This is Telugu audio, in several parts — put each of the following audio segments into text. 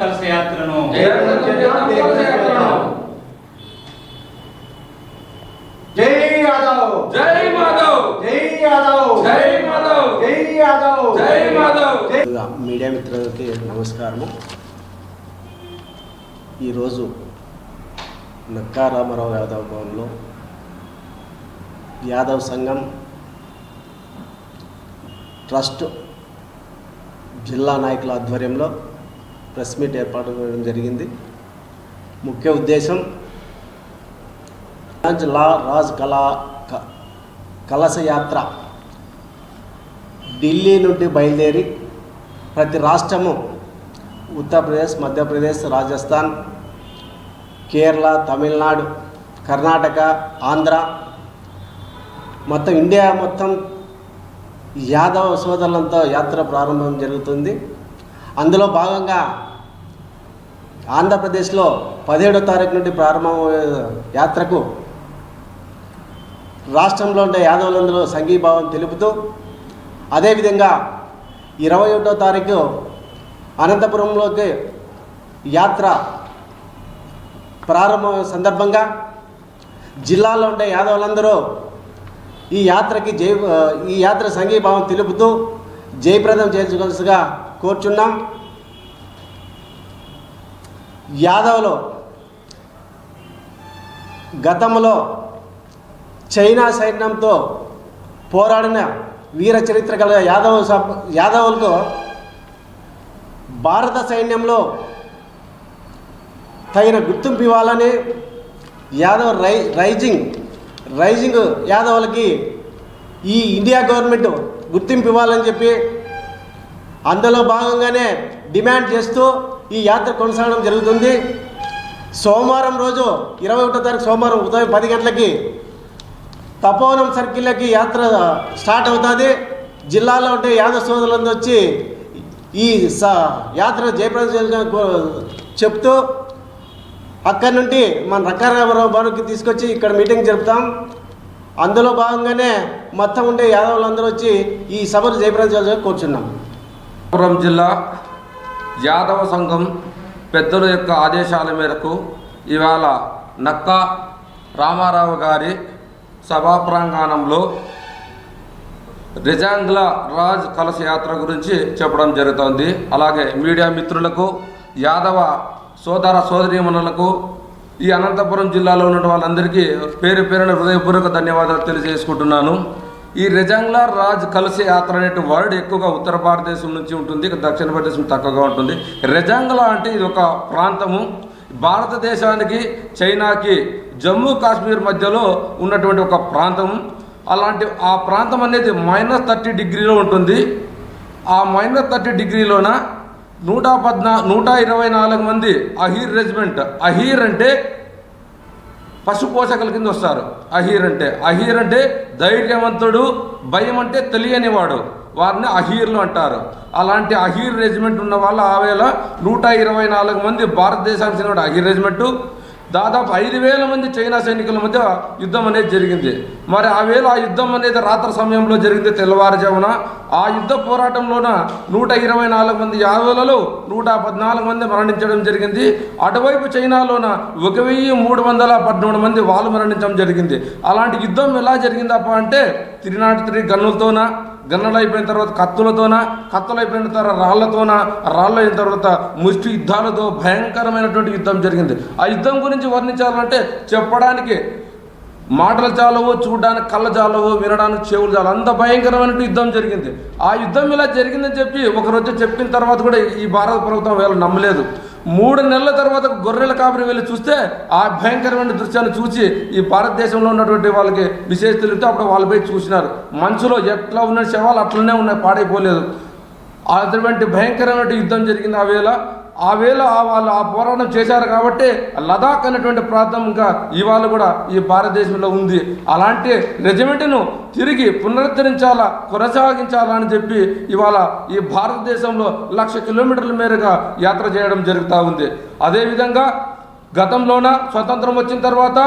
కలశ యాత్రను జై యాదవ్ జై మాధవ్ జై యాదవ్ జై మాధవ్ జై యాదవ్ జై మాధవ్. మీడియా మిత్రులకి నమస్కారము. ఈరోజు నక్కా రామారావు యాదవ్ భవన్లో యాదవ్ సంఘం ట్రస్ట్ జిల్లా నాయకుల ఆధ్వర్యంలో ప్రెస్ మీట్ ఏర్పాటు చేయడం జరిగింది. ముఖ్య ఉద్దేశం రాజ్ కలశ యాత్ర ఢిల్లీ నుండి బయలుదేరి ప్రతి రాష్ట్రము ఉత్తరప్రదేశ్, మధ్యప్రదేశ్, రాజస్థాన్, కేరళ, తమిళనాడు, కర్ణాటక, ఆంధ్ర మొత్తం ఇండియా మొత్తం యాదవ సోదరులంతా యాత్ర ప్రారంభం జరుగుతుంది. అందులో భాగంగా ఆంధ్రప్రదేశ్లో 17వ తారీఖు నుండి ప్రారంభం యాత్రకు రాష్ట్రంలో ఉండే యాదవులందరూ సంఘీభావం తెలుపుతూ, అదేవిధంగా 21వ తారీఖు అనంతపురంలోకి యాత్ర ప్రారంభం సందర్భంగా జిల్లాలో ఉండే యాదవులందరూ ఈ యాత్ర సంఘీభావం తెలుపుతూ జయప్రదం చేసుకోవాల్సిగా కోరుచున్నాం. యాదవులు గతంలో చైనా సైన్యంతో పోరాడిన వీర చరిత్ర గల యాదవులకు భారత సైన్యంలో తగిన గుర్తింపు ఇవ్వాలని యాదవ్ రైజింగ్ యాదవులకి ఈ ఇండియా గవర్నమెంట్ గుర్తింపు ఇవ్వాలని చెప్పి అందులో భాగంగానే డిమాండ్ చేస్తూ ఈ యాత్ర కొనసాగడం జరుగుతుంది. సోమవారం రోజు 21వ తారీఖు సోమవారం ఉదయం 10 గంటలకి తపోవనం సర్కిల్కి యాత్ర స్టార్ట్ అవుతుంది. జిల్లాలో ఉంటే యాదవ సోదరులందరూ వచ్చి ఈ యాత్ర జయప్రదం చెప్తూ అక్కడి నుండి మన నక్కా రామారావు భవన్కి తీసుకొచ్చి ఇక్కడ మీటింగ్ జరుపుతాం. అందులో భాగంగానే మొత్తం ఉండే యాదవులందరూ వచ్చి ఈ సభను జయప్రదం చేయాలని కోరుచున్నాం. అనంతపురం జిల్లా యాదవ సంఘం పెద్దల యొక్క ఆదేశాల మేరకు ఇవాళ నక్కా రామారావు గారి సభా ప్రాంగణంలో రెజాంగ్ల రాజ్ కలశ యాత్ర గురించి చెప్పడం జరుగుతోంది. అలాగే మీడియా మిత్రులకు, యాదవ సోదర సోదరీమణులకు, ఈ అనంతపురం జిల్లాలో ఉన్న వాళ్ళందరికీ పేరు పేరున హృదయపూర్వక ధన్యవాదాలు తెలియజేసుకుంటున్నాను. ఈ రెజాంగ్ల రాజ్ కలశ యాత్ర అనే వర్డ్ ఎక్కువగా ఉత్తర భారతదేశం నుంచి ఉంటుంది, దక్షిణ భారతదేశం తక్కువగా ఉంటుంది. రెజాంగ్ల అంటే ఇది ఒక ప్రాంతము, భారతదేశానికి చైనాకి జమ్మూ కాశ్మీర్ మధ్యలో ఉన్నటువంటి ఒక ప్రాంతం. అలాంటి ఆ ప్రాంతం అనేది -30 డిగ్రీలో ఉంటుంది. ఆ -30 డిగ్రీలోన 124 మంది అహీర్ రెజిమెంట్. అహీర్ అంటే పశు పోషకుల కింద వస్తారు. అహీర్ అంటే ధైర్యవంతుడు, భయం అంటే తెలియనివాడు, వారిని అహీర్లు అంటారు. అలాంటి అహీర్ రెజిమెంట్ ఉన్న వాళ్ళు ఆవేళ 124 మంది భారతదేశానికి చెందిన అహీర్ రెజిమెంటు, దాదాపు 5,000 మంది చైనా సైనికుల మధ్య యుద్ధం అనేది జరిగింది. మరి ఆ యుద్ధం అనేది రాత్రి సమయంలో జరిగింది, తెల్లవారుజామున. ఆ యుద్ధ పోరాటంలోన 124 మంది యాదవులలో 114 మంది మరణించడం జరిగింది. అటువైపు చైనాలోన 1,313 మంది వాళ్ళు మరణించడం జరిగింది. అలాంటి యుద్ధం ఎలా జరిగిందప్ప అంటే 303 గన్నులు అయిపోయిన తర్వాత కత్తులు అయిపోయిన తర్వాత రాళ్ళు అయిన తర్వాత ముష్టి యుద్ధాలతో భయంకరమైనటువంటి యుద్ధం జరిగింది. ఆ యుద్ధం గురించి వర్ణించాలంటే చెప్పడానికి మాటలు చాలవు, చూడడానికి కళ్ళ చాలవు, వినడానికి చెవులు చాలవు, అంత భయంకరమైన యుద్ధం జరిగింది. ఆ యుద్ధం ఇలా జరిగిందని చెప్పి ఒకరోజు చెప్పిన తర్వాత కూడా ఈ భారత ప్రభుత్వం వీళ్ళు నమ్మలేదు. 3 నెలల తర్వాత గొర్రెల కాపరి వెళ్ళి చూస్తే ఆ భయంకరమైన దృశ్యాన్ని చూసి ఈ భారతదేశంలో ఉన్నటువంటి వాళ్ళకి విశేష తెలిపితే అప్పుడు వాళ్ళు పోయి చూసినారు. మంచులో ఎట్లా ఉన్న శవాలు అట్లనే ఉన్నాయి, పాడైపోలేదు. అటువంటి భయంకరమైన యుద్ధం జరిగింది. ఆ వేళ వాళ్ళు ఆ పోరాటం చేశారు కాబట్టి లదాఖ్ అనేటువంటి ప్రాంతం ఇంకా ఇవాళ కూడా ఈ భారతదేశంలో ఉంది. అలాంటి రెజిమెంట్ను తిరిగి పునరుద్ధరించాలా, కొనసాగించాలని చెప్పి ఇవాళ ఈ భారతదేశంలో 1,00,000 కిలోమీటర్ల మేరగా యాత్ర చేయడం జరుగుతూ ఉంది. అదేవిధంగా గతంలోన స్వతంత్రం వచ్చిన తర్వాత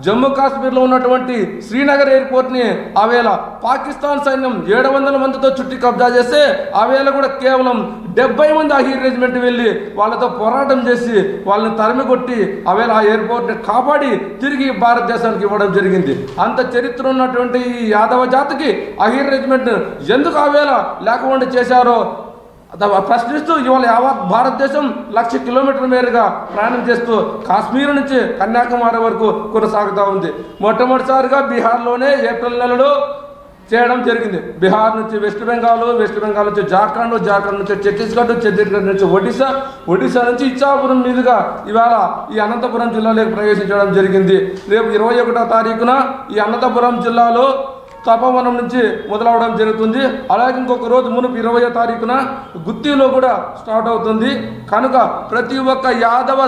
జమ్మూ కాశ్మీర్లో ఉన్నటువంటి శ్రీనగర్ ఎయిర్పోర్ట్ని ఆవేళ పాకిస్తాన్ సైన్యం 700 మందితో చుట్టి కబ్జా చేస్తే ఆవేళ కూడా కేవలం 70 మంది అహీర్ రెజిమెంట్ వెళ్ళి వాళ్ళతో పోరాటం చేసి వాళ్ళని తరిమి కొట్టి ఆవేళ ఆ ఎయిర్పోర్ట్ని కాపాడి తిరిగి భారతదేశానికి ఇవ్వడం జరిగింది. అంత చరిత్ర ఉన్నటువంటి ఈ యాదవ జాతికి అహీర్ రెజిమెంట్ ఎందుకు ఆవేళ లేకుండా చేశారో ప్రశ్నిస్తూ ఇవాళ యావత్ భారతదేశం 1,00,000 కిలోమీటర్ల మేరగా ప్రయాణం చేస్తూ కాశ్మీర్ నుంచి కన్యాకుమారి వరకు కొనసాగుతూ ఉంది. మొట్టమొదటిసారిగా బీహార్లోనే ఏప్రిల్ నెలలో చేయడం జరిగింది. బీహార్ నుంచి వెస్ట్ బెంగాల్ నుంచి జార్ఖండ్ నుంచి ఛత్తీస్గఢ్ నుంచి ఒడిశా నుంచి ఇచ్చాపురం మీదుగా ఇవాళ ఈ అనంతపురం జిల్లాలోకి ప్రవేశించడం జరిగింది. రేపు 21వ తారీఖున ఈ అనంతపురం జిల్లాలో తపోవనం నుంచి మొదలవడం జరుగుతుంది. అలాగే ఇంకొక రోజు మునుపు 20వ తారీఖున గుత్తిలో కూడా స్టార్ట్ అవుతుంది. కనుక ప్రతి ఒక్క యాదవ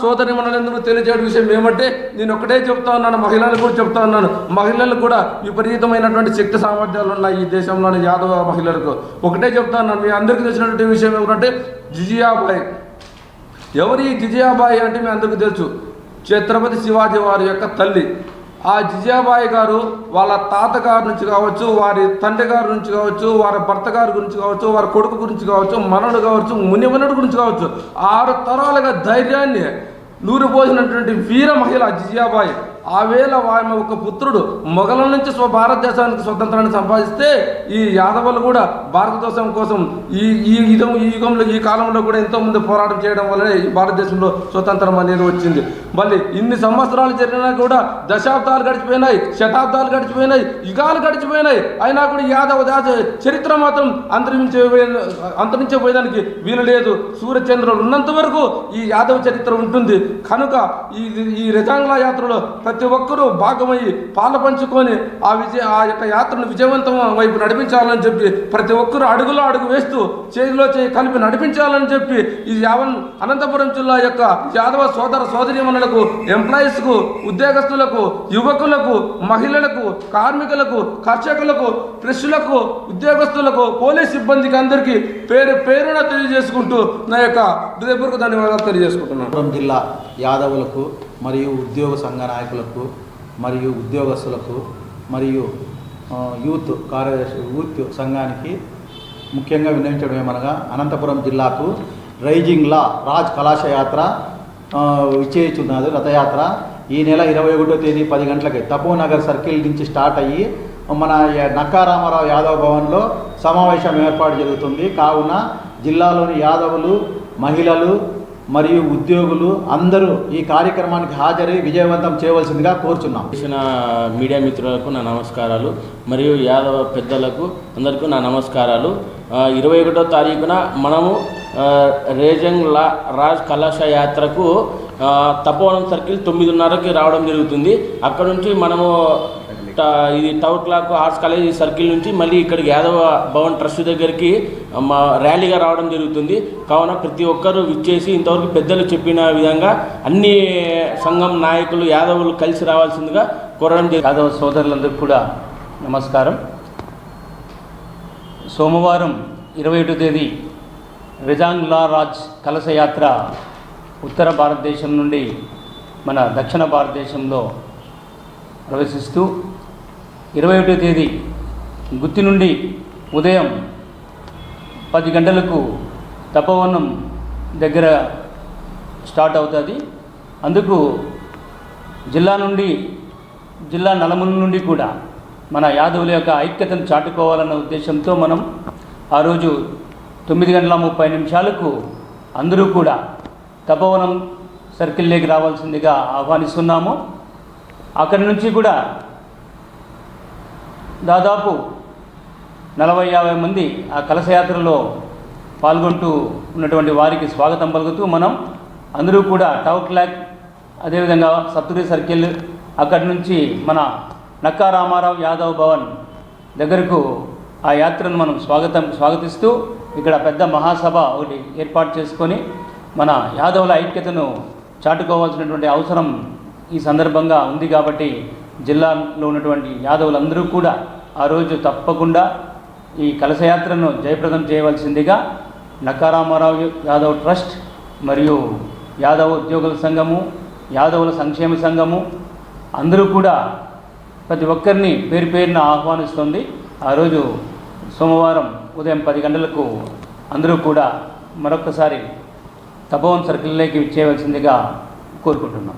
సోదరి మనలందరూ తెలియజేయడం విషయం ఏమంటే నేను ఒకటే చెప్తా ఉన్నాను, మహిళలకు కూడా చెప్తా ఉన్నాను, మహిళలకు కూడా విపరీతమైనటువంటి శక్తి సామర్థ్యాలు ఉన్నాయి ఈ దేశంలోని యాదవ మహిళలకు. ఒకటే చెప్తా ఉన్నాను, మీ అందరికీ తెలిసినటువంటి విషయం ఏమంటే జిజియాబాయి. ఎవరు ఈ జిజియాబాయి అంటే మీ అందరికీ తెలుసు, ఛత్రపతి శివాజీ వారి యొక్క తల్లి. ఆ జిజియాబాయి గారు వాళ్ళ తాతగారి నుంచి కావచ్చు, వారి తండ్రి గారి నుంచి కావచ్చు, వారి భర్త గారి గురించి కావచ్చు, వారి కొడుకు గురించి కావచ్చు, మనవడు కావచ్చు, మునిమనుడు గురించి కావచ్చు, 6 తరాలుగా ధైర్యాన్ని నూరిపోసినటువంటి వీర మహిళ జిజియాబాయి. ఆవేళ ఆమె ఒక పుత్రుడు మొఘలం నుంచి భారతదేశానికి స్వతంత్రాన్ని సంపాదిస్తే ఈ యాదవులు కూడా భారతదేశం కోసం ఈ యుగంలో ఈ కాలంలో కూడా ఎంతోమంది పోరాటం చేయడం వల్లనే ఈ భారతదేశంలో స్వతంత్రం అనేది వచ్చింది. మళ్ళీ ఇన్ని సంవత్సరాలు జరిగినా కూడా దశాబ్దాలు గడిచిపోయినాయి, శతాబ్దాలు గడిచిపోయినాయి, యుగాలు గడిచిపోయినాయి, అయినా కూడా యాదవ చరిత్ర మాత్రం అంతరించిపోయేదానికి వీలు లేదు. సూర్యచంద్రులు ఉన్నంత వరకు ఈ యాదవ చరిత్ర ఉంటుంది. కనుక ఈ రెజాంగ్లా యాత్రలో ప్రతి ఒక్కరూ భాగమయ్యి పాలు పంచుకొని ఆ యొక్క యాత్రను విజయవంతం వైపు నడిపించాలని చెప్పి ప్రతి ఒక్కరూ అడుగులో అడుగు వేస్తూ చేతిలో చేయి కలిపి నడిపించాలని చెప్పి ఈ అనంతపురం జిల్లా యొక్క యాదవ సోదరీమణులకు, ఎంప్లాయీస్కు, ఉద్యోగస్తులకు, యువకులకు, మహిళలకు, కార్మికులకు, కర్షకులకు, ప్రెస్సులకు, ఉద్యోగస్తులకు, పోలీస్ సిబ్బందికి అందరికీ పేరున తెలియజేసుకుంటూ నా యొక్క హృదయపూర్వక ధన్యవాదాలు తెలియజేసుకుంటున్నాను. జిల్లా యాదవులకు మరియు ఉద్యోగ సంఘ నాయకులకు మరియు ఉద్యోగస్తులకు మరియు యూత్ సంఘానికి ముఖ్యంగా విన్నవించడం ఏమనగా అనంతపురం జిల్లాకు రైజింగ్ లా రాజ్ కళాశ యాత్ర విచ్చేయుచున్నది. రథయాత్ర ఈ నెల 21వ తేదీ 10 గంటలకి తపోనగర్ సర్కిల్ నుంచి స్టార్ట్ అయ్యి మన నక్కా రామారావు యాదవ్ భవన్లో సమావేశం ఏర్పాటు జరుగుతుంది. కావున జిల్లాలోని యాదవులు, మహిళలు మరియు ఉద్యోగులు అందరూ ఈ కార్యక్రమానికి హాజరై విజయవంతం చేయవలసిందిగా కోరుచున్నాం. మీడియా మిత్రులకు నా నమస్కారాలు మరియు యాదవ పెద్దలకు అందరికీ నా నమస్కారాలు. 21వ తారీఖున మనము రేజింగ్ లా రాజ్ కళాశ యాత్రకు తపోవనం సర్కిల్ 9:30కి రావడం జరుగుతుంది. అక్కడ నుంచి మనము ఇది town clock arts college circle నుంచి మళ్ళీ ఇక్కడికి యాదవ భవన్ ట్రస్ట్ దగ్గరికి ర్యాలీగా రావడం జరుగుతుంది. కావున ప్రతి ఒక్కరూ విచ్చేసి ఇంతవరకు పెద్దలు చెప్పిన విధంగా అన్ని సంఘం నాయకులు యాదవులు కలిసి రావాల్సిందిగా కోరడం జరుగుతుంది. యాదవ సోదరులందరికీ కూడా నమస్కారం. సోమవారం 21వ తేదీ రెజాంగ్ లా రాజ్ కలశ యాత్ర ఉత్తర భారతదేశం నుండి మన దక్షిణ భారతదేశంలో ప్రవేశిస్తూ 21వ తేదీ గుత్తి నుండి ఉదయం 10 గంటలకు తపోవనం దగ్గర స్టార్ట్ అవుతుంది. అందుకు జిల్లా నలుమూల నుండి కూడా మన యాదవుల యొక్క ఐక్యతను చాటుకోవాలన్న ఉద్దేశంతో మనం ఆ రోజు 9:30 అందరూ కూడా తపోవనం సర్కిల్లోకి రావాల్సిందిగా ఆహ్వానిస్తున్నాము. అక్కడి నుంచి కూడా దాదాపు 40-50 మంది ఆ కలశయాత్రలో పాల్గొంటూ ఉన్నటువంటి వారికి స్వాగతం పలుకుతూ మనం అందరూ కూడా టౌన్ క్లాక్, అదేవిధంగా సప్తగిరి సర్కిల్, అక్కడి నుంచి మన నక్కా రామారావు యాదవ్ భవన్ దగ్గరకు ఆ యాత్రను మనం స్వాగతిస్తూ ఇక్కడ పెద్ద మహాసభ ఒకటి ఏర్పాటు చేసుకొని మన యాదవుల ఐక్యతను చాటుకోవాల్సినటువంటి అవసరం ఈ సందర్భంగా ఉంది. కాబట్టి జిల్లాలో ఉన్నటువంటి యాదవులందరూ కూడా ఆ రోజు తప్పకుండా ఈ కలశయాత్రను జయప్రదం చేయవలసిందిగా నక్కా రామారావు యాదవ్ ట్రస్ట్ మరియు యాదవ్ ఉద్యోగుల సంఘము, యాదవుల సంక్షేమ సంఘము, అందరూ కూడా ప్రతి ఒక్కరిని పేరు పేరున ఆహ్వానిస్తుంది. ఆ రోజు సోమవారం ఉదయం 10 గంటలకు అందరూ కూడా మరొక్కసారి తపోవన్ సర్కిల్లోకి చేయవలసిందిగా కోరుకుంటున్నాం.